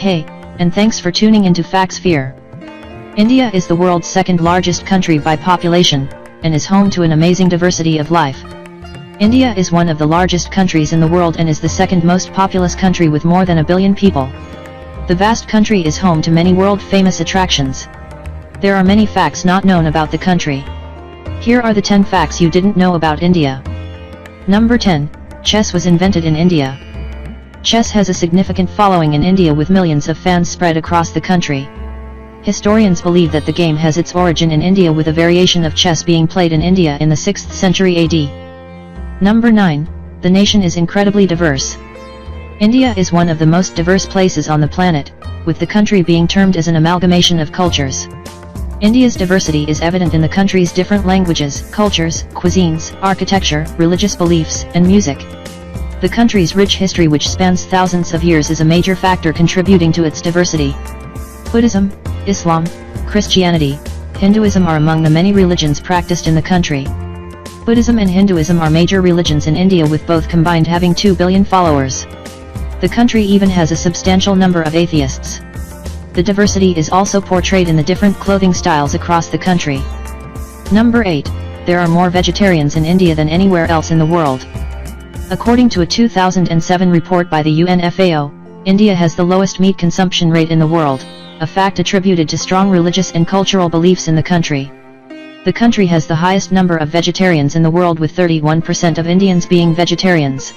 Hey, and thanks for tuning into Factsphere. India is the world's second largest country by population, and is home to an amazing diversity of life. India is one of the largest countries in the world and is the second most populous country with more than 1 billion people. The vast country is home to many world-famous attractions. There are many facts not known about the country. Here are the 10 facts you didn't know about India. Number 10. Chess was invented in India. Chess has a significant following in India with millions of fans spread across the country. Historians believe that the game has its origin in India, with a variation of chess being played in India in the 6th century AD. Number 9. The nation is incredibly diverse. India is one of the most diverse places on the planet, with the country being termed as an amalgamation of cultures. India's diversity is evident in the country's different languages, cultures, cuisines, architecture, religious beliefs, and music. The country's rich history, which spans thousands of years, is a major factor contributing to its diversity. Buddhism, Islam, Christianity, Hinduism are among the many religions practiced in the country. Buddhism and Hinduism are major religions in India, with both combined having 2 billion followers. The country even has a substantial number of atheists. The diversity is also portrayed in the different clothing styles across the country. Number 8. There are more vegetarians in India than anywhere else in the world. According to a 2007 report by the UN FAO, India has the lowest meat consumption rate in the world, a fact attributed to strong religious and cultural beliefs in the country. The country has the highest number of vegetarians in the world, with 31% of Indians being vegetarians.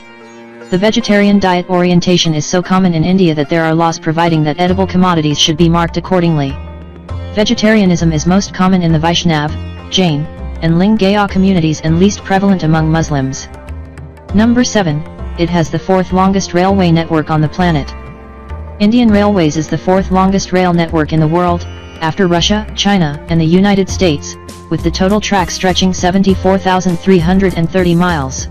The vegetarian diet orientation is so common in India that there are laws providing that edible commodities should be marked accordingly. Vegetarianism is most common in the Vaishnav, Jain, and Lingaya communities and least prevalent among Muslims. Number 7. It has the 4th longest railway network on the planet. Indian Railways is the 4th longest rail network in the world, after Russia, China, and the United States, with the total track stretching 74,330 miles.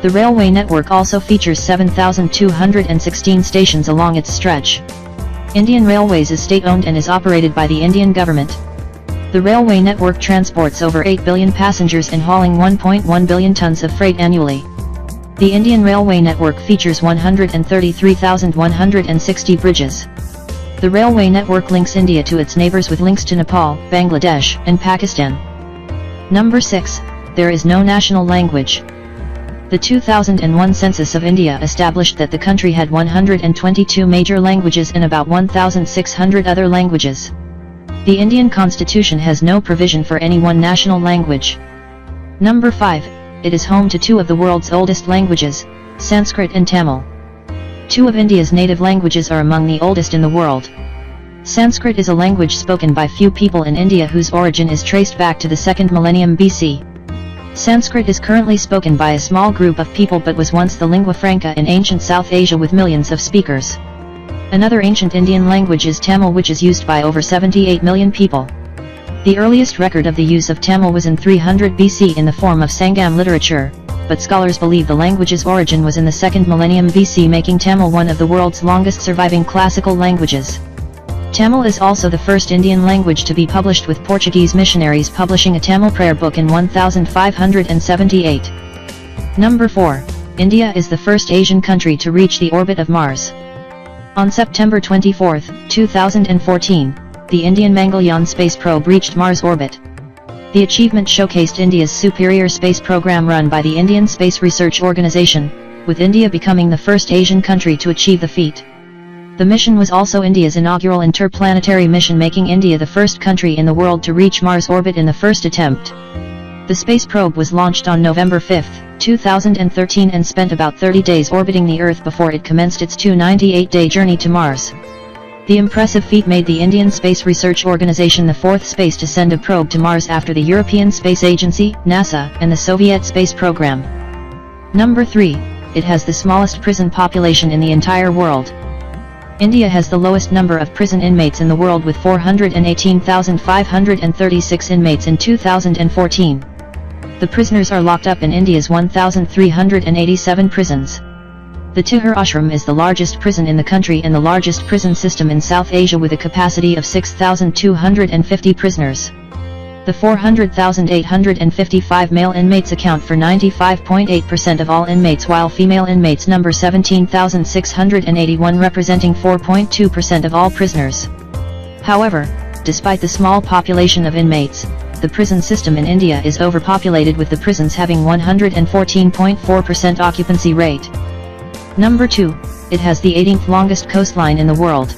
The railway network also features 7,216 stations along its stretch. Indian Railways is state-owned and is operated by the Indian government. The railway network transports over 8 billion passengers and hauling 1.1 billion tons of freight annually. The Indian Railway network features 133,160 bridges. The railway network links India to its neighbors with links to Nepal, Bangladesh, and Pakistan. Number 6. There is no national language. The 2001 census of India established that the country had 122 major languages and about 1,600 other languages. The Indian constitution has no provision for any one national language. Number 5. It is home to 2 of the world's oldest languages, Sanskrit and Tamil. 2 of India's native languages are among the oldest in the world. Sanskrit is a language spoken by few people in India, whose origin is traced back to the 2nd millennium BC. Sanskrit is currently spoken by a small group of people, but was once the lingua franca in ancient South Asia with millions of speakers. Another ancient Indian language is Tamil, which is used by over 78 million people. The earliest record of the use of Tamil was in 300 BC in the form of Sangam literature, but scholars believe the language's origin was in the 2nd millennium BC, making Tamil one of the world's longest surviving classical languages. Tamil is also the first Indian language to be published, with Portuguese missionaries publishing a Tamil prayer book in 1578. Number 4. India is the first Asian country to reach the orbit of Mars. On September 24, 2014, the Indian Mangalyaan space probe reached Mars orbit. The achievement showcased India's superior space program run by the Indian Space Research Organisation, with India becoming the first Asian country to achieve the feat. The mission was also India's inaugural interplanetary mission, making India the first country in the world to reach Mars orbit in the first attempt. The space probe was launched on November 5, 2013 and spent about 30 days orbiting the Earth before it commenced its 298-day journey to Mars. The impressive feat made the Indian Space Research Organisation the 4th space to send a probe to Mars after the European Space Agency, NASA, and the Soviet space program. Number 3. It has the smallest prison population in the entire world. India has the lowest number of prison inmates in the world, with 418,536 inmates in 2014. The prisoners are locked up in India's 1,387 prisons. The Tihar Ashram is the largest prison in the country and the largest prison system in South Asia, with a capacity of 6,250 prisoners. The 400,855 male inmates account for 95.8% of all inmates, while female inmates number 17,681, representing 4.2% of all prisoners. However, despite the small population of inmates, the prison system in India is overpopulated, with the prisons having 114.4% occupancy rate. Number 2, it has the 18th longest coastline in the world.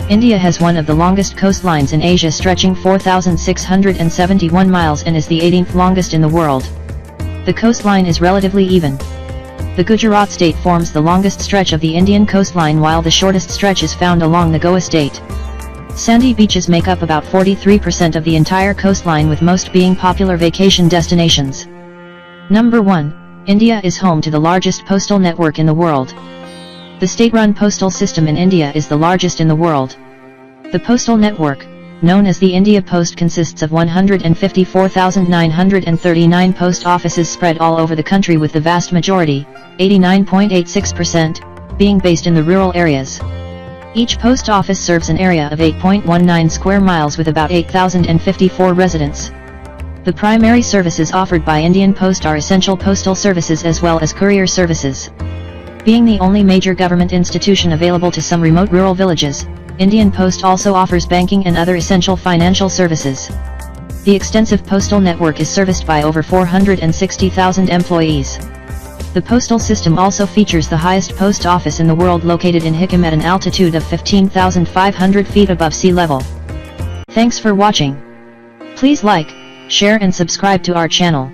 India has one of the longest coastlines in Asia, stretching 4,671 miles, and is the 18th longest in the world. The coastline is relatively even. The Gujarat state forms the longest stretch of the Indian coastline, while the shortest stretch is found along the Goa state. Sandy beaches make up about 43% of the entire coastline, with most being popular vacation destinations. Number 1, India is home to the largest postal network in the world. The state-run postal system in India is the largest in the world. The postal network, known as the India Post, consists of 154,939 post offices spread all over the country, with the vast majority, 89.86%, being based in the rural areas. Each post office serves an area of 8.19 square miles with about 8,054 residents. The primary services offered by Indian Post are essential postal services as well as courier services. Being the only major government institution available to some remote rural villages, Indian Post also offers banking and other essential financial services. The extensive postal network is serviced by over 460,000 employees. The postal system also features the highest post office in the world, located in Sikkim at an altitude of 15,500 feet above sea level. Thanks for watching. Please like, share and subscribe to our channel.